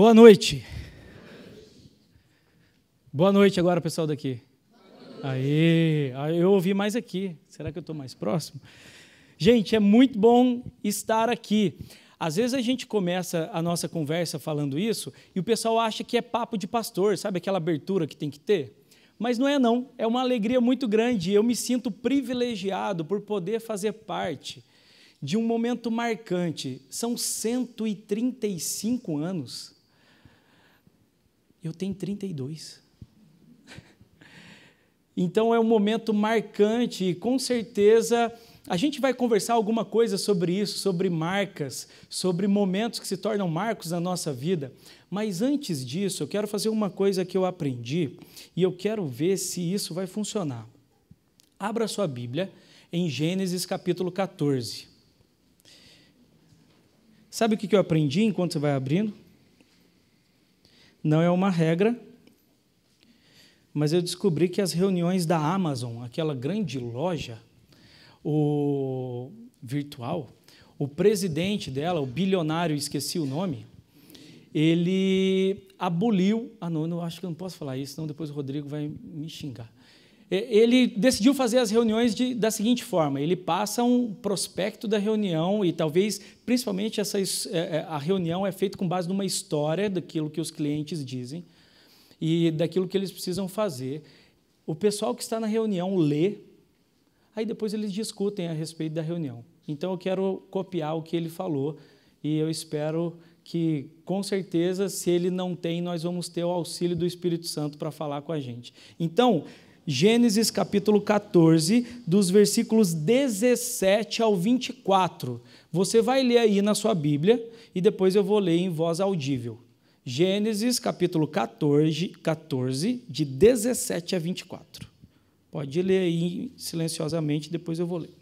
Boa noite. Boa noite agora, pessoal daqui. Aê, eu ouvi mais aqui. Será que eu estou mais próximo? Gente, é muito bom estar aqui. Às vezes a gente começa a nossa conversa falando isso e o pessoal acha que é papo de pastor, sabe aquela abertura que tem que ter? Mas não é não, é uma alegria muito grande. Eu me sinto privilegiado por poder fazer parte de um momento marcante. São 135 anos. Eu tenho 32. Então é um momento marcante e com certeza a gente vai conversar alguma coisa sobre isso, sobre marcas, sobre momentos que se tornam marcos na nossa vida. Mas antes disso, eu quero fazer uma coisa que eu aprendi e eu quero ver se isso vai funcionar. Abra sua Bíblia em Gênesis capítulo 14. Sabe o que eu aprendi enquanto você vai abrindo? Não é uma regra, mas eu descobri que as reuniões da Amazon, aquela grande loja virtual, o presidente dela, o bilionário, esqueci o nome, ele aboliu... não, acho que eu não posso falar isso, senão depois o Rodrigo vai me xingar. Ele decidiu fazer as reuniões da seguinte forma: ele passa um prospecto da reunião e talvez, principalmente, a reunião é feita com base numa história daquilo que os clientes dizem e daquilo que eles precisam fazer. O pessoal que está na reunião lê, aí depois eles discutem a respeito da reunião. Então, eu quero copiar o que ele falou e eu espero que, com certeza, se ele não tem, nós vamos ter o auxílio do Espírito Santo para falar com a gente. Então, Gênesis capítulo 14, dos versículos 17 ao 24. Você vai ler aí na sua Bíblia e depois eu vou ler em voz audível. Gênesis capítulo 14, de 17 a 24. Pode ler aí silenciosamente, depois eu vou ler.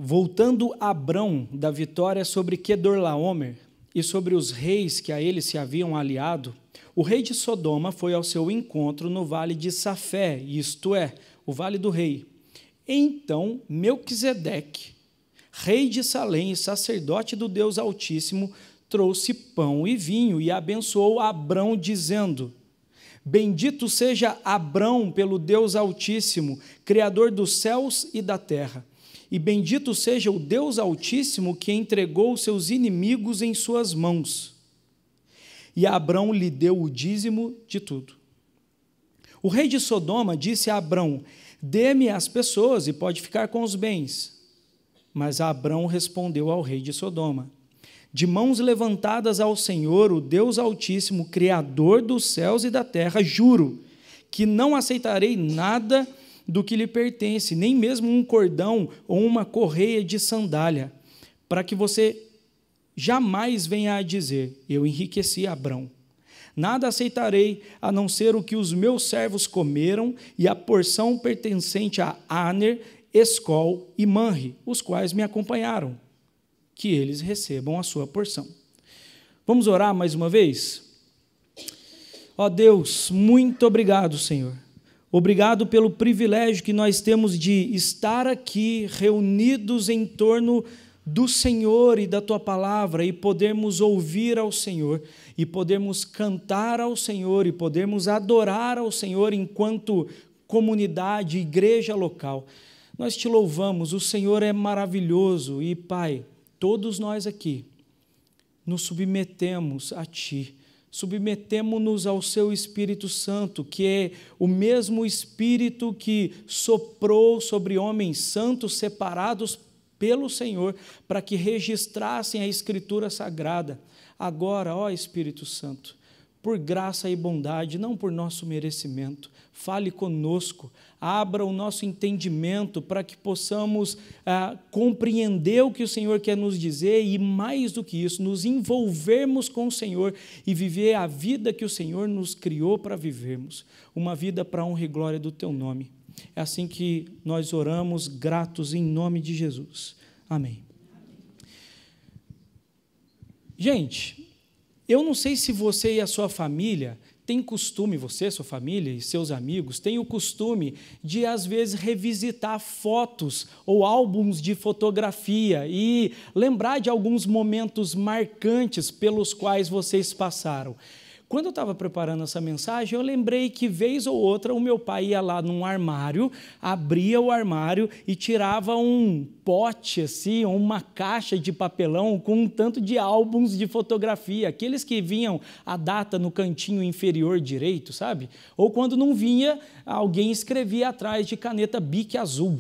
Voltando Abrão da vitória sobre Quedorlaomer e sobre os reis que a ele se haviam aliado, o rei de Sodoma foi ao seu encontro no vale de Safé, isto é, o vale do rei. Então Melquisedeque, rei de Salém e sacerdote do Deus Altíssimo, trouxe pão e vinho e abençoou Abrão, dizendo: Bendito seja Abrão pelo Deus Altíssimo, Criador dos céus e da terra. E bendito seja o Deus Altíssimo que entregou seus inimigos em suas mãos. E Abrão lhe deu o dízimo de tudo. O rei de Sodoma disse a Abrão: Dê-me as pessoas e pode ficar com os bens. Mas Abrão respondeu ao rei de Sodoma: De mãos levantadas ao Senhor, o Deus Altíssimo, Criador dos céus e da terra, juro que não aceitarei nada do que lhe pertence, nem mesmo um cordão ou uma correia de sandália, para que você jamais venha a dizer: eu enriqueci Abrão. Nada aceitarei, a não ser o que os meus servos comeram e a porção pertencente a Aner, Escol e Manre, os quais me acompanharam, que eles recebam a sua porção. Vamos orar mais uma vez? Ó Deus, muito obrigado, Senhor. Obrigado pelo privilégio que nós temos de estar aqui reunidos em torno do Senhor e da Tua Palavra, e podermos ouvir ao Senhor, e podermos cantar ao Senhor, e podermos adorar ao Senhor enquanto comunidade, igreja local. Nós Te louvamos, o Senhor é maravilhoso, e Pai, todos nós aqui nos submetemos a Ti, submetemo-nos ao Seu Espírito Santo, que é o mesmo Espírito que soprou sobre homens santos separados pelo Senhor, para que registrassem a Escritura Sagrada. Agora, ó Espírito Santo, por graça e bondade, não por nosso merecimento, fale conosco, abra o nosso entendimento para que possamos compreender o que o Senhor quer nos dizer e, mais do que isso, nos envolvermos com o Senhor e viver a vida que o Senhor nos criou para vivermos, uma vida para a honra e glória do Teu nome. É assim que nós oramos, gratos em nome de Jesus. Amém. Gente, eu não sei se você e a sua família têm costume, você, sua família e seus amigos, têm o costume de, às vezes, revisitar fotos ou álbuns de fotografia e lembrar de alguns momentos marcantes pelos quais vocês passaram. Quando eu estava preparando essa mensagem, eu lembrei que, vez ou outra, o meu pai ia lá num armário, abria o armário e tirava um pote, assim, ou uma caixa de papelão com um tanto de álbuns de fotografia, aqueles que vinham a data no cantinho inferior direito, sabe? Ou quando não vinha, alguém escrevia atrás de caneta Bic azul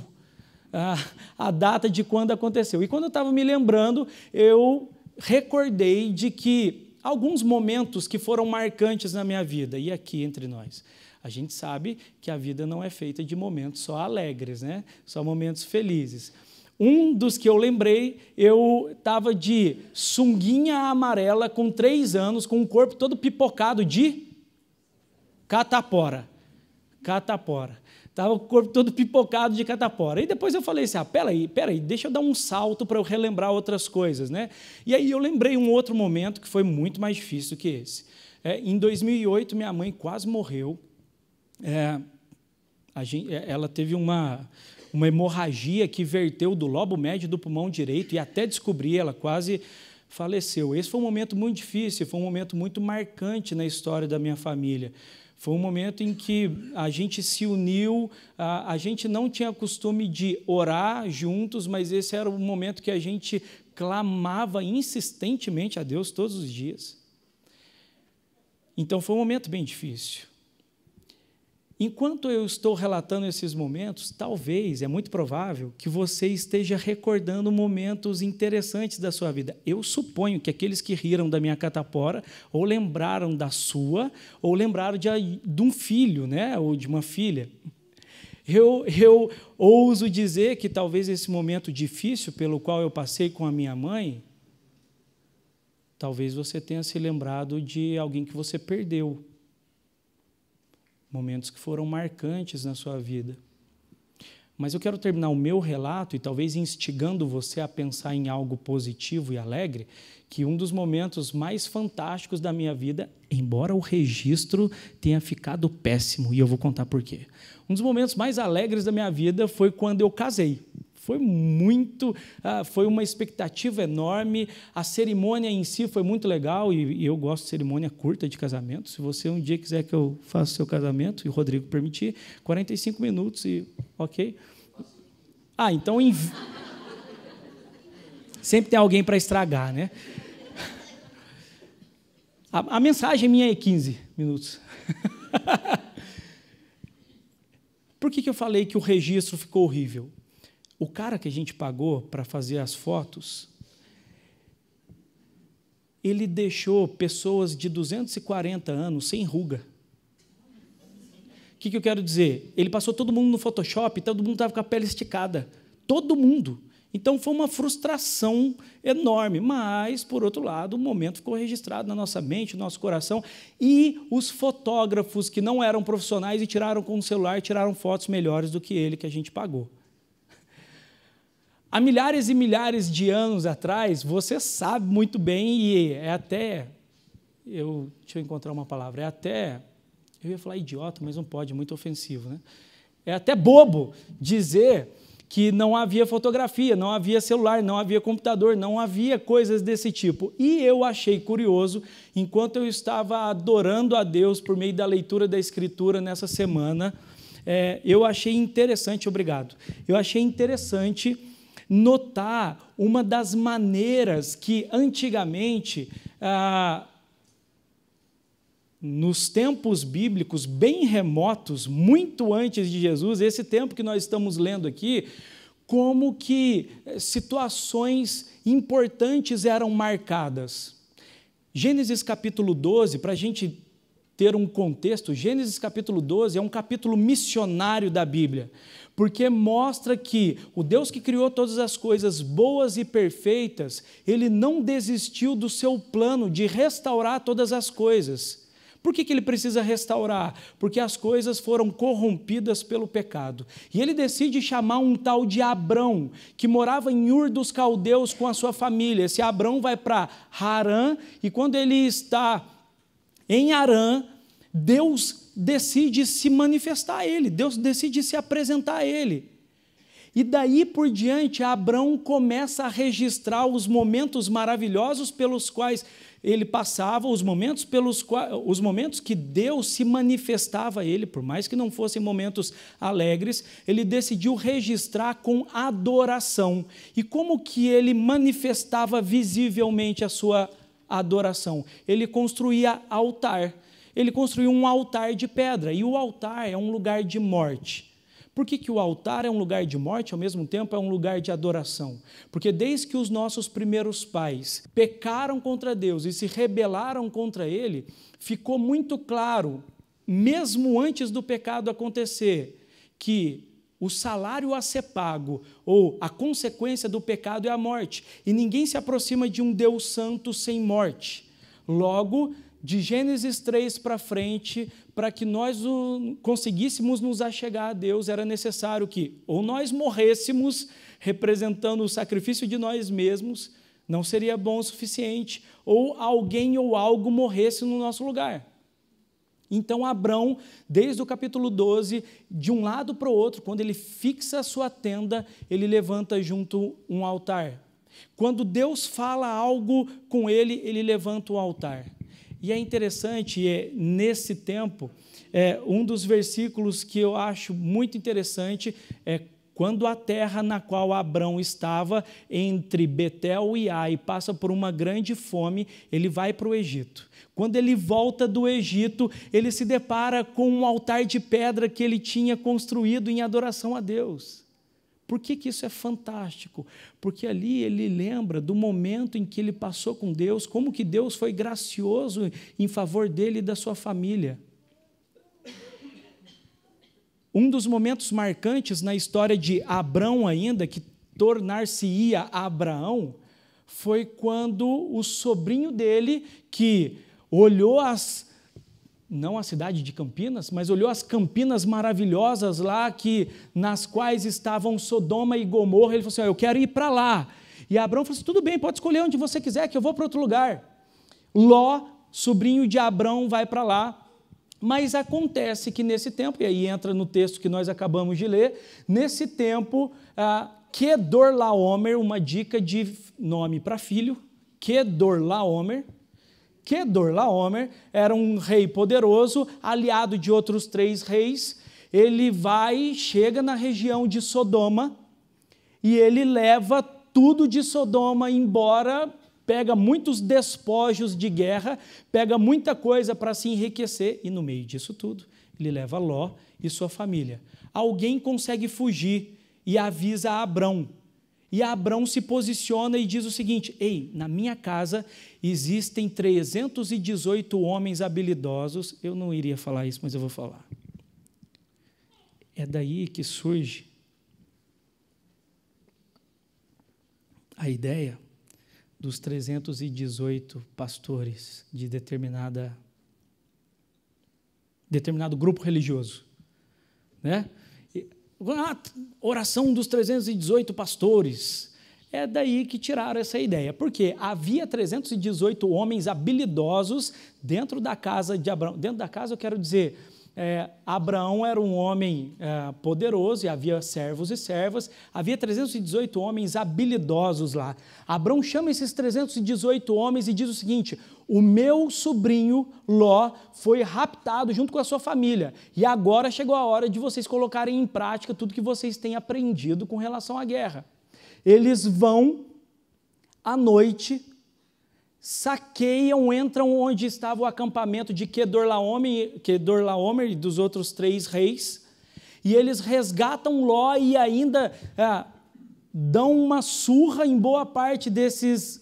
a data de quando aconteceu. E quando eu estava me lembrando, eu recordei de que alguns momentos que foram marcantes na minha vida, e aqui entre nós, a gente sabe que a vida não é feita de momentos só alegres, né? Só momentos felizes. Um dos que eu lembrei, eu estava de sunguinha amarela com 3 anos, com o corpo todo pipocado de catapora. Estava o corpo todo pipocado de catapora. E depois eu falei assim, peraí, deixa eu dar um salto para eu relembrar outras coisas, né? E aí eu lembrei um outro momento que foi muito mais difícil que esse. Em 2008, minha mãe quase morreu. Ela teve uma hemorragia que verteu do lobo médio do pulmão direito, e até descobrir, ela quase faleceu. Esse foi um momento muito difícil, foi um momento muito marcante na história da minha família. Foi um momento em que a gente se uniu, a gente não tinha costume de orar juntos, mas esse era o momento que a gente clamava insistentemente a Deus todos os dias. Então, foi um momento bem difícil. Enquanto eu estou relatando esses momentos, talvez, é muito provável, que você esteja recordando momentos interessantes da sua vida. Eu suponho que aqueles que riram da minha catapora, ou lembraram da sua, ou lembraram de um filho, né? Ou de uma filha. Eu ouso dizer que talvez esse momento difícil pelo qual eu passei com a minha mãe, talvez você tenha se lembrado de alguém que você perdeu. Momentos que foram marcantes na sua vida. Mas eu quero terminar o meu relato, e talvez instigando você a pensar em algo positivo e alegre, que um dos momentos mais fantásticos da minha vida, embora o registro tenha ficado péssimo, e eu vou contar por quê. Um dos momentos mais alegres da minha vida foi quando eu casei. Foi uma expectativa enorme, a cerimônia em si foi muito legal, e eu gosto de cerimônia curta de casamento. Se você um dia quiser que eu faça o seu casamento, e o Rodrigo permitir, 45 minutos e ok. Então sempre tem alguém para estragar, né? A mensagem minha é 15 minutos. Por que eu falei que o registro ficou horrível? O cara que a gente pagou para fazer as fotos, ele deixou pessoas de 240 anos sem ruga. O que eu quero dizer? Ele passou todo mundo no Photoshop, todo mundo estava com a pele esticada. Todo mundo. Então, foi uma frustração enorme. Mas, por outro lado, o momento ficou registrado na nossa mente, no nosso coração. E os fotógrafos que não eram profissionais e tiraram com o celular, tiraram fotos melhores do que ele que a gente pagou. Há milhares e milhares de anos atrás, você sabe muito bem, e deixa eu encontrar uma palavra, Eu ia falar idiota, mas não pode, muito ofensivo, né? É até bobo dizer que não havia fotografia, não havia celular, não havia computador, não havia coisas desse tipo. E eu achei curioso, enquanto eu estava adorando a Deus por meio da leitura da Escritura nessa semana, eu achei interessante, obrigado, eu achei interessante notar uma das maneiras que antigamente, nos tempos bíblicos bem remotos, muito antes de Jesus, esse tempo que nós estamos lendo aqui, como que situações importantes eram marcadas. Gênesis capítulo 12, para a gente ter um contexto, Gênesis capítulo 12 é um capítulo missionário da Bíblia, porque mostra que o Deus que criou todas as coisas boas e perfeitas, Ele não desistiu do seu plano de restaurar todas as coisas. Por que Ele precisa restaurar? Porque as coisas foram corrompidas pelo pecado. E Ele decide chamar um tal de Abrão, que morava em Ur dos Caldeus com a sua família. Esse Abrão vai para Harã, e quando ele está em Harã, Deus decide se manifestar a ele, Deus decide se apresentar a ele. E daí por diante, Abrão começa a registrar os momentos maravilhosos pelos quais ele passava, os momentos que Deus se manifestava a ele, por mais que não fossem momentos alegres, ele decidiu registrar com adoração. E como que ele manifestava visivelmente a sua adoração? Ele construía altar. Ele construiu um altar de pedra, e o altar é um lugar de morte. Por que o altar é um lugar de morte, ao mesmo tempo é um lugar de adoração? Porque desde que os nossos primeiros pais pecaram contra Deus e se rebelaram contra Ele, ficou muito claro, mesmo antes do pecado acontecer, que o salário a ser pago, ou a consequência do pecado é a morte, e ninguém se aproxima de um Deus santo sem morte. Logo, de Gênesis 3 para frente, para que nós conseguíssemos nos achegar a Deus, era necessário que ou nós morrêssemos, representando o sacrifício de nós mesmos, não seria bom o suficiente, ou alguém ou algo morresse no nosso lugar. Então, Abrão, desde o capítulo 12, de um lado para o outro, quando ele fixa a sua tenda, ele levanta junto um altar. Quando Deus fala algo com ele, ele levanta um altar. E é interessante, nesse tempo, um dos versículos que eu acho muito interessante é quando a terra na qual Abrão estava, entre Betel e Ai, passa por uma grande fome, ele vai para o Egito. Quando ele volta do Egito, ele se depara com um altar de pedra que ele tinha construído em adoração a Deus. Por que isso é fantástico? Porque ali ele lembra do momento em que ele passou com Deus, como que Deus foi gracioso em favor dele e da sua família. Um dos momentos marcantes na história de Abrão ainda, que tornar-se-ia Abraão, foi quando o sobrinho dele, que olhou não a cidade de Campinas, mas olhou as Campinas maravilhosas lá, nas quais estavam Sodoma e Gomorra, ele falou assim, eu quero ir para lá. E Abrão falou assim, tudo bem, pode escolher onde você quiser, que eu vou para outro lugar. Ló, sobrinho de Abrão, vai para lá, mas acontece que nesse tempo, e aí entra no texto que nós acabamos de ler, nesse tempo, Quedorlaomer, uma dica de nome para filho, Quedorlaomer era um rei poderoso, aliado de outros 3 reis. Ele chega na região de Sodoma e ele leva tudo de Sodoma embora, pega muitos despojos de guerra, pega muita coisa para se enriquecer, e no meio disso tudo, ele leva Ló e sua família. Alguém consegue fugir e avisa a Abrão. E Abrão se posiciona e diz o seguinte, ei, na minha casa existem 318 homens habilidosos, eu não iria falar isso, mas eu vou falar. É daí que surge a ideia dos 318 pastores de determinado grupo religioso, né? Oração dos 318 pastores. É daí que tiraram essa ideia, porque havia 318 homens habilidosos dentro da casa de Abraão. Dentro da casa, eu quero dizer, Abraão era um homem poderoso e havia servos e servas, havia 318 homens habilidosos lá. Abraão chama esses 318 homens e diz o seguinte: o meu sobrinho Ló foi raptado junto com a sua família, e agora chegou a hora de vocês colocarem em prática tudo que vocês têm aprendido com relação à guerra. Eles vão à noite, saqueiam, entram onde estava o acampamento de Quedorlaomer e dos outros 3 reis, e eles resgatam Ló e ainda dão uma surra em boa parte desses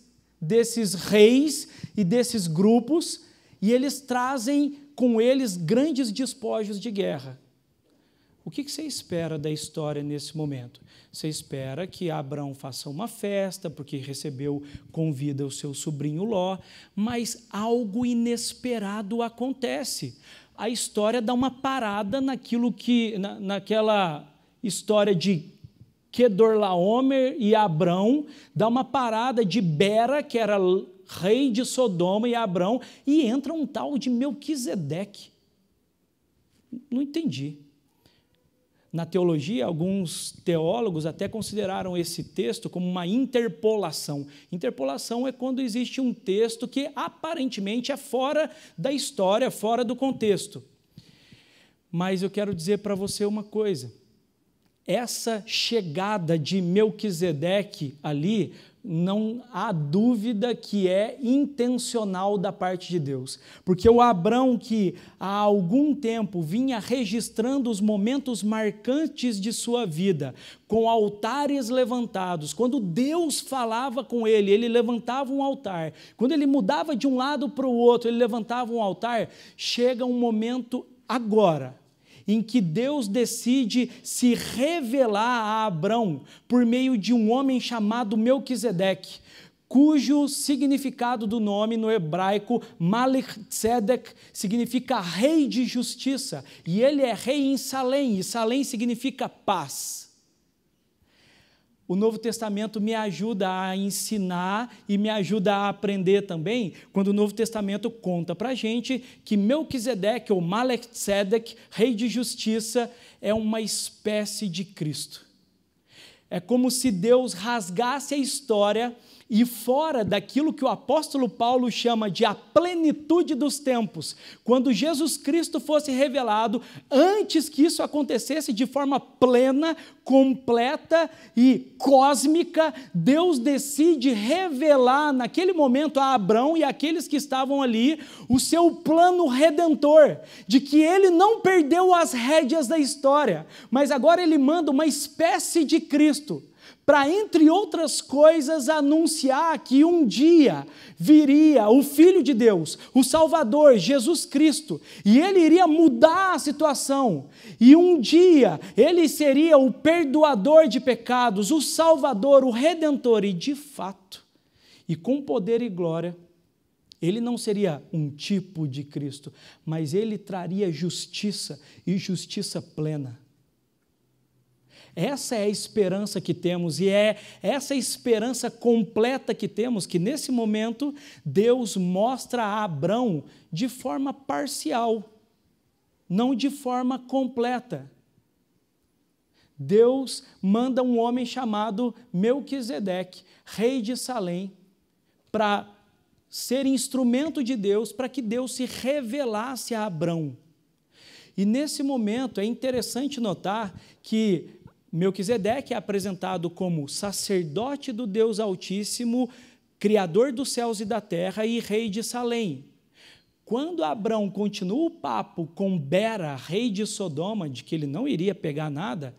reis e desses grupos, e eles trazem com eles grandes despojos de guerra. O que você espera da história nesse momento? Você espera que Abraão faça uma festa, porque recebeu com vida o seu sobrinho Ló, mas algo inesperado acontece. A história dá uma parada naquela história de Quedorlaomer e Abrão, dá uma parada de Bera, que era rei de Sodoma, e Abrão, e entra um tal de Melquisedeque. Não entendi. Na teologia, alguns teólogos até consideraram esse texto como uma interpolação. Interpolação é quando existe um texto que aparentemente é fora da história, fora do contexto. Mas eu quero dizer para você uma coisa: essa chegada de Melquisedeque ali, não há dúvida que é intencional da parte de Deus, porque o Abrão, que há algum tempo vinha registrando os momentos marcantes de sua vida, com altares levantados, quando Deus falava com ele levantava um altar, quando ele mudava de um lado para o outro, ele levantava um altar. Chega um momento agora, em que Deus decide se revelar a Abrão por meio de um homem chamado Melquisedeque, cujo significado do nome no hebraico, Malek-Tzedek, significa rei de justiça, e ele é rei em Salém, e Salém significa paz. O Novo Testamento me ajuda a ensinar e me ajuda a aprender também, quando o Novo Testamento conta para a gente que Melquisedeque, ou Malek-Tzedek, rei de justiça, é uma espécie de Cristo. É como se Deus rasgasse a história e, fora daquilo que o apóstolo Paulo chama de a plenitude dos tempos, quando Jesus Cristo fosse revelado, antes que isso acontecesse de forma plena, completa e cósmica, Deus decide revelar naquele momento a Abrão e aqueles que estavam ali o seu plano redentor, de que ele não perdeu as rédeas da história, mas agora ele manda uma espécie de Cristo, para, entre outras coisas, anunciar que um dia viria o Filho de Deus, o Salvador, Jesus Cristo, e ele iria mudar a situação, e um dia ele seria o perdoador de pecados, o Salvador, o Redentor, e de fato, e com poder e glória, ele não seria um tipo de Cristo, mas ele traria justiça, e justiça plena. Essa é a esperança que temos, e é essa esperança completa que temos, que nesse momento Deus mostra a Abrão de forma parcial, não de forma completa. Deus manda um homem chamado Melquisedeque, rei de Salém, para ser instrumento de Deus, para que Deus se revelasse a Abrão. E nesse momento é interessante notar que Melquisedeque é apresentado como sacerdote do Deus Altíssimo, Criador dos céus e da terra e rei de Salém. Quando Abrão continua o papo com Bera, rei de Sodoma, de que ele não iria pegar nada,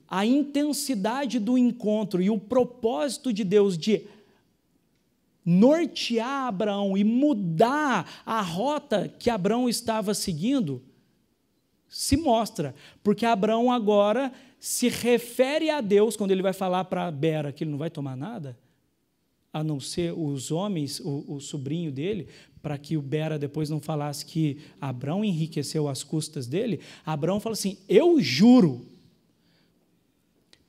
a intensidade do encontro e o propósito de Deus de nortear Abrão e mudar a rota que Abrão estava seguindo, se mostra, porque Abrão agora se refere a Deus, quando ele vai falar para Bera que ele não vai tomar nada, a não ser os homens, o sobrinho dele, para que o Bera depois não falasse que Abrão enriqueceu às custas dele. Abrão fala assim: eu juro,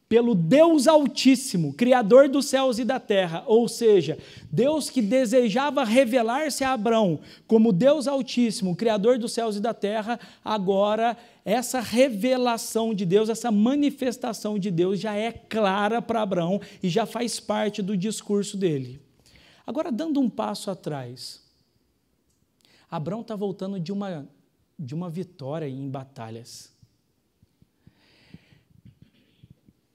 pelo Deus Altíssimo, Criador dos céus e da terra, ou seja, Deus que desejava revelar-se a Abrão como Deus Altíssimo, Criador dos céus e da terra, agora essa revelação de Deus, essa manifestação de Deus já é clara para Abrão e já faz parte do discurso dele. Agora, dando um passo atrás, Abrão está voltando de uma vitória em batalhas.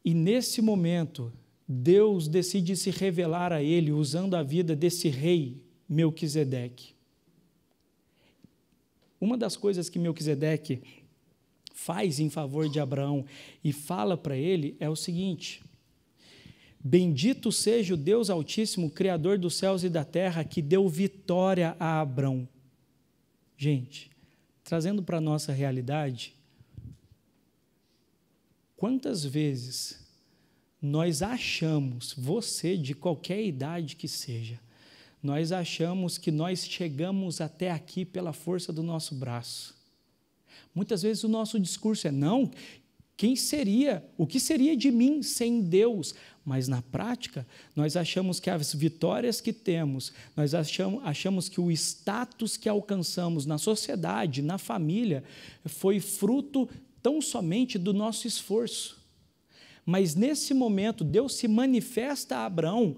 E nesse momento, Deus decide se revelar a ele usando a vida desse rei Melquisedeque. Uma das coisas que Melquisedeque faz em favor de Abraão e fala para ele é o seguinte: bendito seja o Deus Altíssimo, Criador dos céus e da terra, que deu vitória a Abrão. Gente, trazendo para a nossa realidade, quantas vezes nós achamos, você de qualquer idade que seja, nós achamos que nós chegamos até aqui pela força do nosso braço. Muitas vezes o nosso discurso é, não, o que seria de mim sem Deus? Mas na prática, nós achamos que as vitórias que temos, nós achamos que o status que alcançamos na sociedade, na família, foi fruto tão somente do nosso esforço. Mas nesse momento, Deus se manifesta a Abraão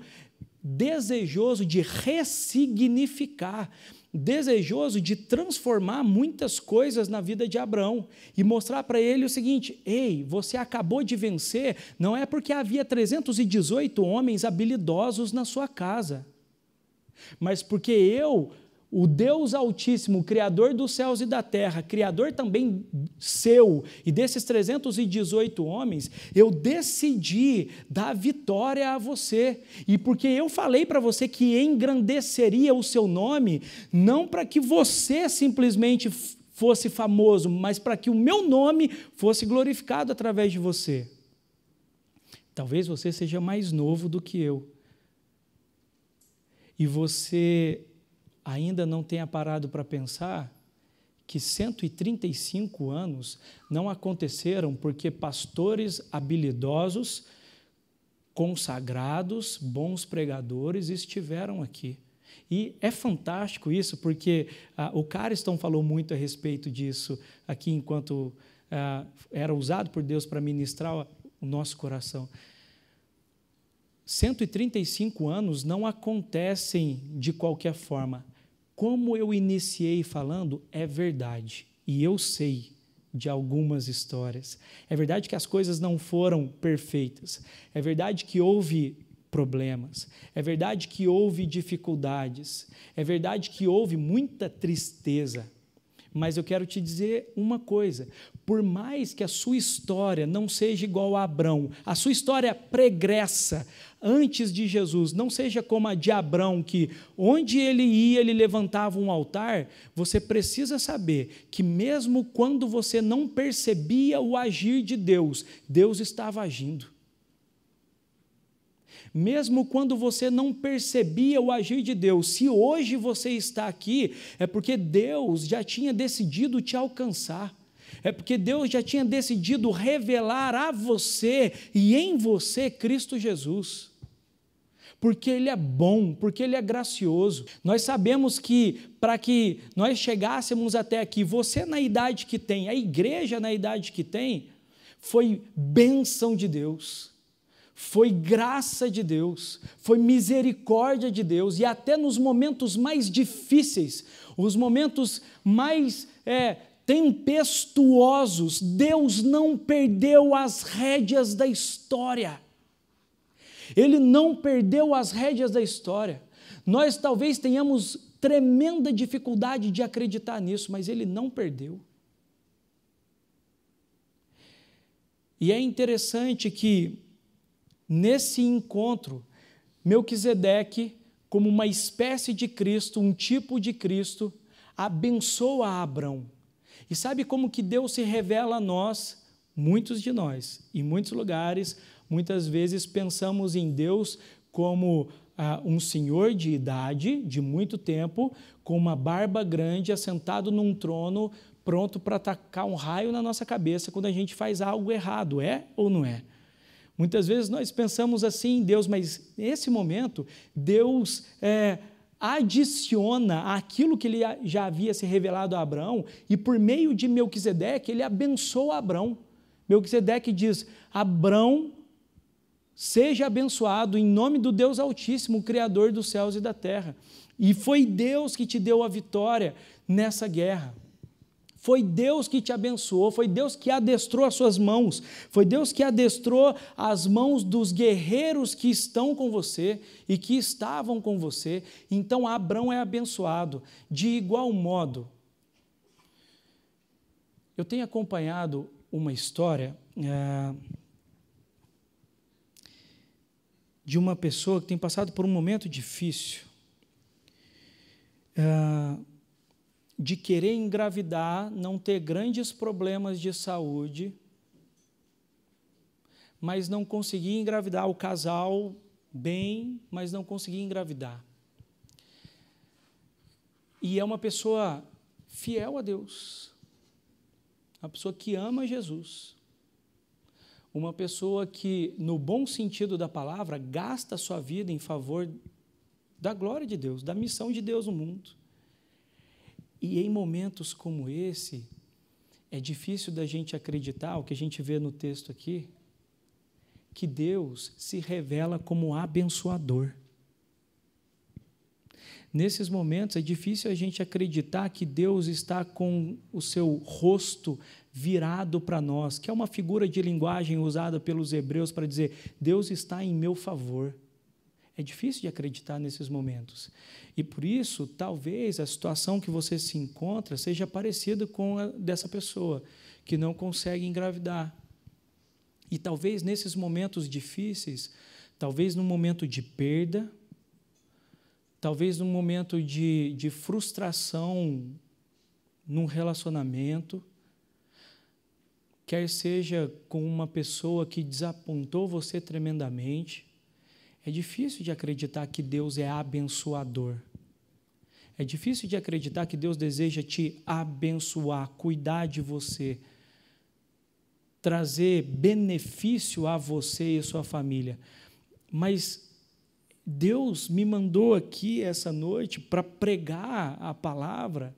desejoso de ressignificar, desejoso de transformar muitas coisas na vida de Abraão e mostrar para ele o seguinte: ei, você acabou de vencer, não é porque havia 318 homens habilidosos na sua casa, mas porque eu, o Deus Altíssimo, Criador dos céus e da terra, Criador também seu, e desses 318 homens, eu decidi dar vitória a você, e porque eu falei para você que engrandeceria o seu nome, não para que você simplesmente fosse famoso, mas para que o meu nome fosse glorificado através de você. Talvez você seja mais novo do que eu, e você ainda não tenha parado para pensar que 135 anos não aconteceram porque pastores habilidosos, consagrados, bons pregadores estiveram aqui. E é fantástico isso, porque o Cariston falou muito a respeito disso aqui, enquanto era usado por Deus para ministrar o nosso coração. 135 anos não acontecem de qualquer forma. Como eu iniciei falando, é verdade, e eu sei de algumas histórias. É verdade que as coisas não foram perfeitas, é verdade que houve problemas, é verdade que houve dificuldades, é verdade que houve muita tristeza, mas eu quero te dizer uma coisa: por mais que a sua história não seja igual a Abrão, a sua história pregressa, antes de Jesus, não seja como a de Abrão, que onde ele ia, ele levantava um altar, você precisa saber que mesmo quando você não percebia o agir de Deus, Deus estava agindo. Mesmo quando você não percebia o agir de Deus, se hoje você está aqui, é porque Deus já tinha decidido te alcançar. É porque Deus já tinha decidido revelar a você e em você Cristo Jesus. Porque Ele é bom, porque Ele é gracioso. Nós sabemos que para que nós chegássemos até aqui, você na idade que tem, a igreja na idade que tem, foi bênção de Deus. Foi graça de Deus, foi misericórdia de Deus, e até nos momentos mais difíceis, os momentos mais tempestuosos, Deus não perdeu as rédeas da história. Ele não perdeu as rédeas da história. Nós talvez tenhamos tremenda dificuldade de acreditar nisso, mas Ele não perdeu. E é interessante que nesse encontro, Melquisedeque, como uma espécie de Cristo, um tipo de Cristo, abençoa Abrão. E sabe como que Deus se revela a nós? Muitos de nós, em muitos lugares, muitas vezes pensamos em Deus como um senhor de idade, de muito tempo, com uma barba grande, assentado num trono, pronto para atacar um raio na nossa cabeça quando a gente faz algo errado. É ou não é? Muitas vezes nós pensamos assim em Deus, mas nesse momento, Deus adiciona aquilo que ele já havia se revelado a Abraão, e por meio de Melquisedeque, ele abençoa Abraão. Melquisedeque diz: Abraão, seja abençoado em nome do Deus Altíssimo, o Criador dos céus e da terra. E foi Deus que te deu a vitória nessa guerra. Foi Deus que te abençoou, foi Deus que adestrou as suas mãos, foi Deus que adestrou as mãos dos guerreiros que estão com você e que estavam com você. Então, Abrão é abençoado. De igual modo, eu tenho acompanhado uma história de uma pessoa que tem passado por um momento difícil, de querer engravidar, não ter grandes problemas de saúde, mas não conseguir engravidar, o casal bem, mas não conseguir engravidar. E é uma pessoa fiel a Deus, uma pessoa que ama Jesus, uma pessoa que, no bom sentido da palavra, gasta a sua vida em favor da glória de Deus, da missão de Deus no mundo. E em momentos como esse, é difícil da gente acreditar, o que a gente vê no texto aqui, que Deus se revela como abençoador. Nesses momentos, é difícil a gente acreditar que Deus está com o seu rosto virado para nós, que é uma figura de linguagem usada pelos hebreus para dizer: Deus está em meu favor. É difícil de acreditar nesses momentos. E por isso, talvez a situação que você se encontra seja parecida com a dessa pessoa, que não consegue engravidar. E talvez nesses momentos difíceis, talvez num momento de perda, talvez num momento de frustração num relacionamento, quer seja com uma pessoa que desapontou você tremendamente, é difícil de acreditar que Deus é abençoador. É difícil de acreditar que Deus deseja te abençoar, cuidar de você, trazer benefício a você e sua família. Mas Deus me mandou aqui essa noite para pregar a palavra,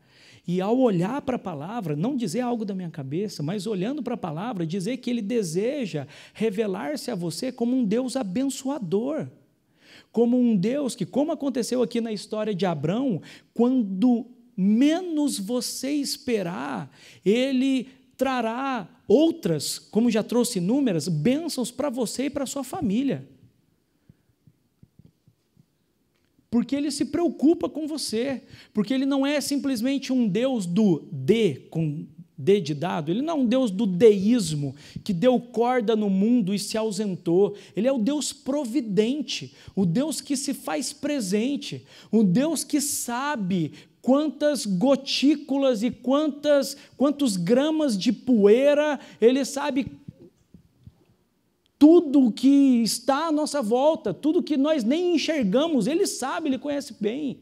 e ao olhar para a palavra, não dizer algo da minha cabeça, mas olhando para a palavra, dizer que Ele deseja revelar-se a você como um Deus abençoador, como um Deus que, como aconteceu aqui na história de Abrão, quando menos você esperar, Ele trará outras, como já trouxe inúmeras, bênçãos para você e para a sua família. Porque Ele se preocupa com você, porque Ele não é simplesmente um Deus do D, com D de dado, Ele não é um Deus do deísmo, que deu corda no mundo e se ausentou. Ele é o Deus providente, o Deus que se faz presente, o Deus que sabe quantas gotículas e quantos gramas de poeira, Ele sabe tudo que está à nossa volta, tudo que nós nem enxergamos, Ele sabe, Ele conhece bem.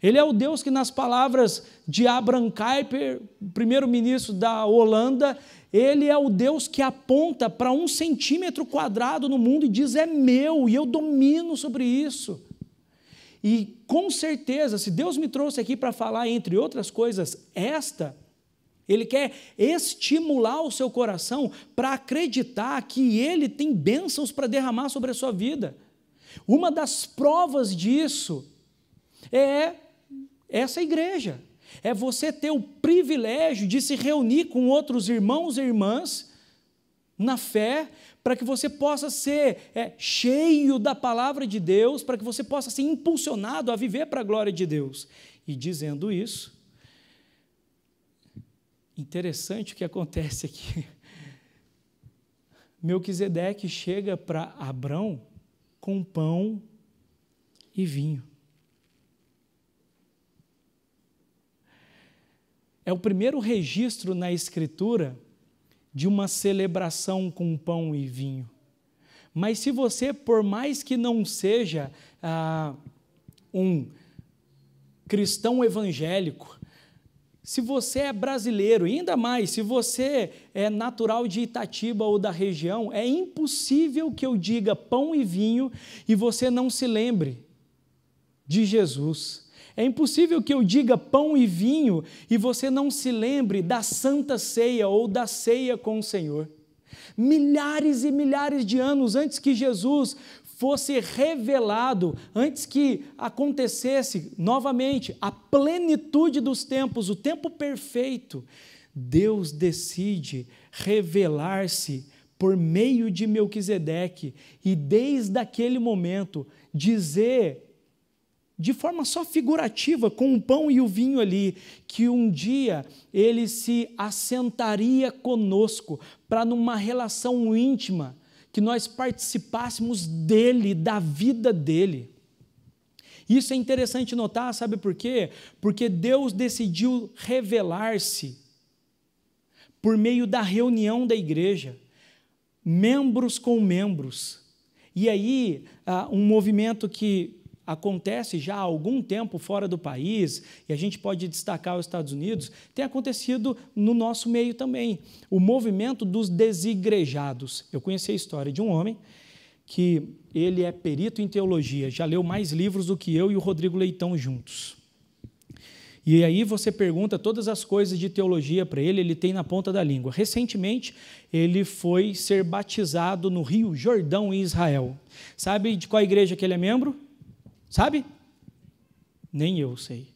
Ele é o Deus que, nas palavras de Abraham Kuyper, primeiro-ministro da Holanda, Ele é o Deus que aponta para 1 centímetro quadrado no mundo e diz: é meu, e eu domino sobre isso. E, com certeza, se Deus me trouxe aqui para falar, entre outras coisas, Ele quer estimular o seu coração para acreditar que Ele tem bênçãos para derramar sobre a sua vida. Uma das provas disso é essa igreja. É você ter o privilégio de se reunir com outros irmãos e irmãs na fé, para que você possa ser cheio da palavra de Deus, para que você possa ser impulsionado a viver para a glória de Deus. E dizendo isso, interessante o que acontece aqui. Melquisedeque chega para Abrão com pão e vinho. É o primeiro registro na Escritura de uma celebração com pão e vinho. Mas se você, por mais que não seja um cristão evangélico, se você é brasileiro, e ainda mais, se você é natural de Itatiba ou da região, é impossível que eu diga pão e vinho e você não se lembre de Jesus. É impossível que eu diga pão e vinho e você não se lembre da Santa Ceia ou da ceia com o Senhor. Milhares e milhares de anos antes que Jesus fosse revelado, antes que acontecesse novamente a plenitude dos tempos, o tempo perfeito, Deus decide revelar-se por meio de Melquisedeque e desde aquele momento dizer, de forma só figurativa, com o pão e o vinho ali, que um dia ele se assentaria conosco para numa relação íntima, que nós participássemos dele, da vida dele. Isso é interessante notar, sabe por quê? Porque Deus decidiu revelar-se por meio da reunião da igreja, membros com membros. E aí, um movimento que acontece já há algum tempo fora do país, e a gente pode destacar os Estados Unidos, tem acontecido no nosso meio também, o movimento dos desigrejados. Eu conheci a história de um homem que ele é perito em teologia, já leu mais livros do que eu e o Rodrigo Leitão juntos. E aí você pergunta todas as coisas de teologia para ele, ele tem na ponta da língua. Recentemente, ele foi ser batizado no Rio Jordão, em Israel. Sabe de qual igreja que ele é membro? Sabe? Nem eu sei.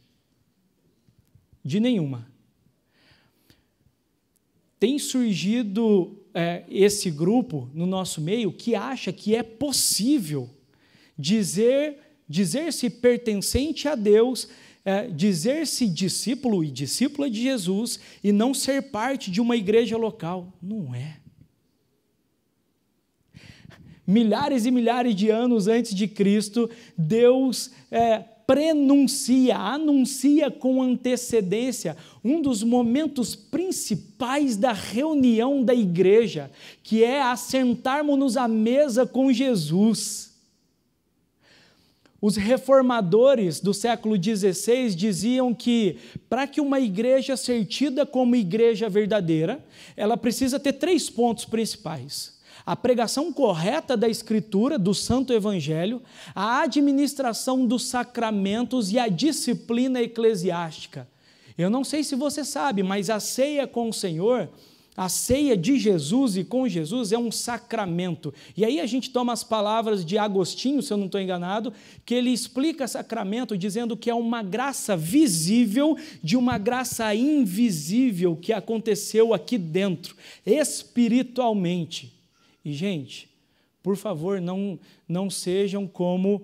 De nenhuma. Tem surgido esse grupo no nosso meio que acha que é possível dizer-se pertencente a Deus, dizer-se discípulo e discípula de Jesus e não ser parte de uma igreja local. Não é. Milhares e milhares de anos antes de Cristo, Deus anuncia com antecedência um dos momentos principais da reunião da igreja, que é assentarmos-nos à mesa com Jesus. Os reformadores do século XVI diziam que, para que uma igreja seja tida como igreja verdadeira, ela precisa ter 3 pontos principais: a pregação correta da Escritura, do Santo Evangelho, a administração dos sacramentos e a disciplina eclesiástica. Eu não sei se você sabe, mas a ceia com o Senhor, a ceia de Jesus e com Jesus é um sacramento. E aí a gente toma as palavras de Agostinho, se eu não estou enganado, que ele explica sacramento dizendo que é uma graça visível de uma graça invisível que aconteceu aqui dentro, espiritualmente. E, gente, por favor, não sejam como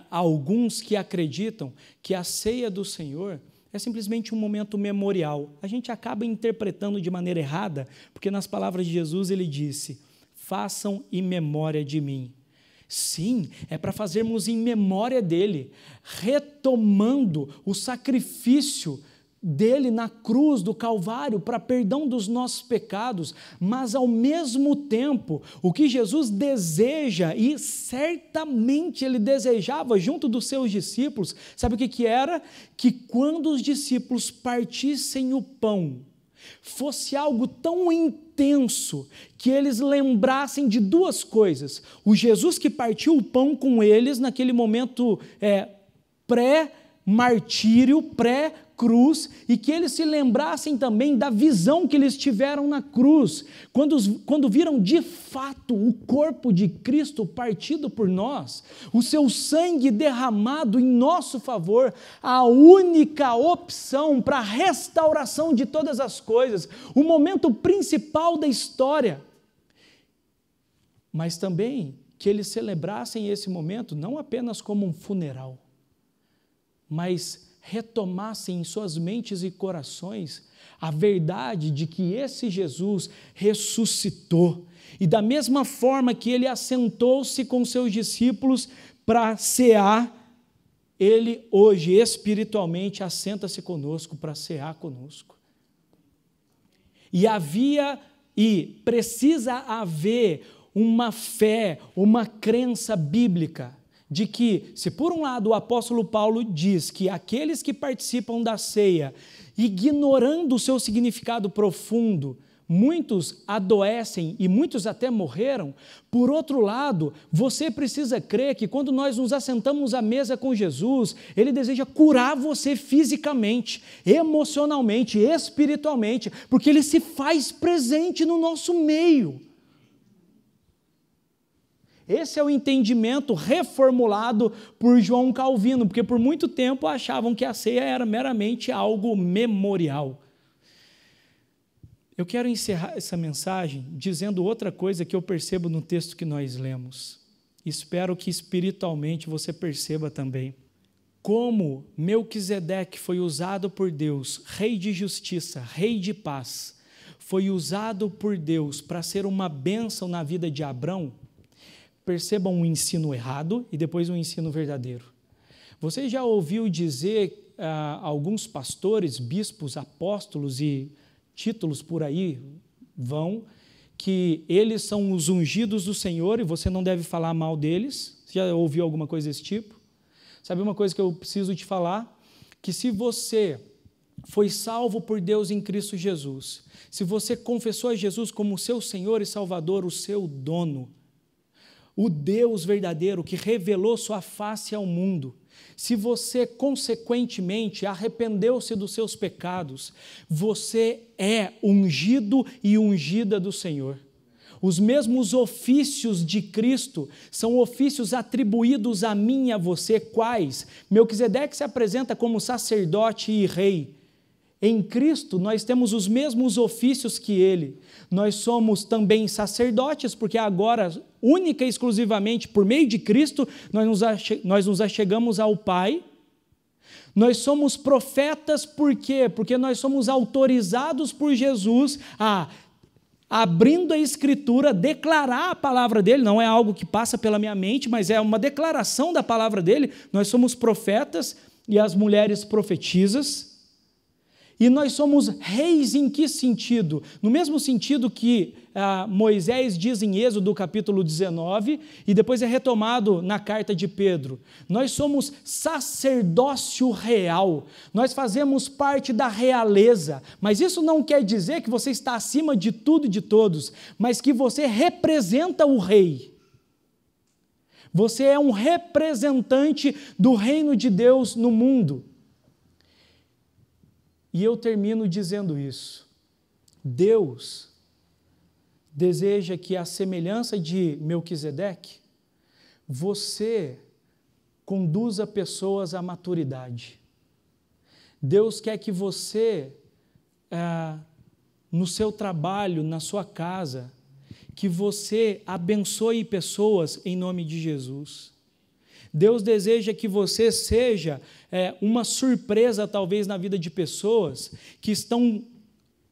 alguns que acreditam que a ceia do Senhor é simplesmente um momento memorial. A gente acaba interpretando de maneira errada, porque nas palavras de Jesus ele disse: façam em memória de mim. Sim, é para fazermos em memória dele, retomando o sacrifício dele na cruz do Calvário para perdão dos nossos pecados, mas ao mesmo tempo, o que Jesus deseja, e certamente ele desejava junto dos seus discípulos, sabe o que era? Que quando os discípulos partissem o pão, fosse algo tão intenso que eles lembrassem de 2 coisas: o Jesus que partiu o pão com eles naquele momento pré-martírio, pré-cruz, e que eles se lembrassem também da visão que eles tiveram na cruz, quando viram de fato o corpo de Cristo partido por nós, o seu sangue derramado em nosso favor, a única opção para a restauração de todas as coisas, o momento principal da história. Mas também que eles celebrassem esse momento não apenas como um funeral, mas retomassem em suas mentes e corações a verdade de que esse Jesus ressuscitou. E da mesma forma que ele assentou-se com seus discípulos para cear, ele hoje espiritualmente assenta-se conosco para cear conosco. E precisa haver uma fé, uma crença bíblica de que, se por um lado o apóstolo Paulo diz que aqueles que participam da ceia, ignorando o seu significado profundo, muitos adoecem e muitos até morreram, por outro lado, você precisa crer que quando nós nos assentamos à mesa com Jesus, Ele deseja curar você fisicamente, emocionalmente, espiritualmente, porque Ele se faz presente no nosso meio. Esse é o entendimento reformulado por João Calvino, porque por muito tempo achavam que a ceia era meramente algo memorial. Eu quero encerrar essa mensagem dizendo outra coisa que eu percebo no texto que nós lemos. Espero que espiritualmente você perceba também. Como Melquisedeque foi usado por Deus, rei de justiça, rei de paz, foi usado por Deus para ser uma bênção na vida de Abrão, percebam um ensino errado e depois um ensino verdadeiro. Você já ouviu dizer alguns pastores, bispos, apóstolos e títulos por aí vão, que eles são os ungidos do Senhor e você não deve falar mal deles? Você já ouviu alguma coisa desse tipo? Sabe uma coisa que eu preciso te falar? Que se você foi salvo por Deus em Cristo Jesus, se você confessou a Jesus como seu Senhor e Salvador, o seu dono, o Deus verdadeiro que revelou sua face ao mundo, se você consequentemente arrependeu-se dos seus pecados, você é ungido e ungida do Senhor. Os mesmos ofícios de Cristo são ofícios atribuídos a mim e a você, quais? Melquisedeque se apresenta como sacerdote e rei. Em Cristo, nós temos os mesmos ofícios que Ele. Nós somos também sacerdotes, porque agora, única e exclusivamente por meio de Cristo, nós nos achegamos ao Pai. Nós somos profetas, por quê? Porque nós somos autorizados por Jesus a, abrindo a Escritura, declarar a palavra dEle. Não é algo que passa pela minha mente, mas é uma declaração da palavra dEle. Nós somos profetas e as mulheres profetizas. E nós somos reis em que sentido? No mesmo sentido que Moisés diz em Êxodo capítulo 19, e depois é retomado na carta de Pedro. Nós somos sacerdócio real, nós fazemos parte da realeza, mas isso não quer dizer que você está acima de tudo e de todos, mas que você representa o rei. Você é um representante do reino de Deus no mundo. E eu termino dizendo isso. Deus deseja que, à semelhança de Melquisedeque, você conduza pessoas à maturidade. Deus quer que você, no seu trabalho, na sua casa, que você abençoe pessoas em nome de Jesus. Deus deseja que você seja uma surpresa, talvez, na vida de pessoas que estão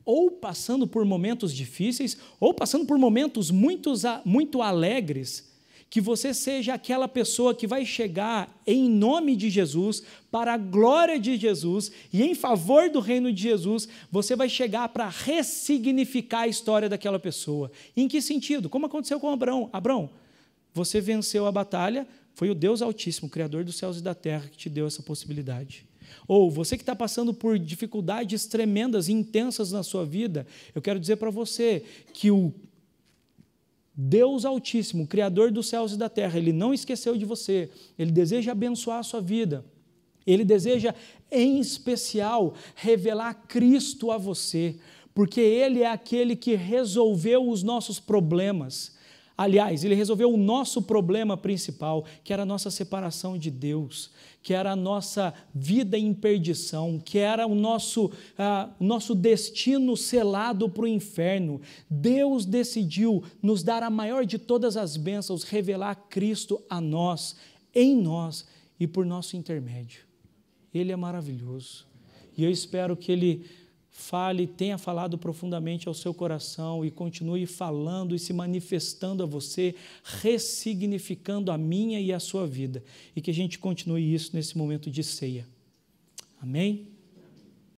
ou passando por momentos difíceis, ou passando por momentos muito alegres, que você seja aquela pessoa que vai chegar em nome de Jesus, para a glória de Jesus, e em favor do reino de Jesus, você vai chegar para ressignificar a história daquela pessoa. Em que sentido? Como aconteceu com Abrão? Abrão, você venceu a batalha, foi o Deus Altíssimo, Criador dos céus e da terra, que te deu essa possibilidade. Ou você que está passando por dificuldades tremendas e intensas na sua vida, eu quero dizer para você que o Deus Altíssimo, Criador dos céus e da terra, Ele não esqueceu de você, Ele deseja abençoar a sua vida, Ele deseja, em especial, revelar Cristo a você, porque Ele é aquele que resolveu os nossos problemas. Aliás, Ele resolveu o nosso problema principal, que era a nossa separação de Deus, que era a nossa vida em perdição, que era o nosso destino selado para o inferno. Deus decidiu nos dar a maior de todas as bênçãos, revelar Cristo a nós, em nós e por nosso intermédio. Ele é maravilhoso. E eu espero que Ele tenha falado profundamente ao seu coração e continue falando e se manifestando a você, ressignificando a minha e a sua vida. E que a gente continue isso nesse momento de ceia. Amém?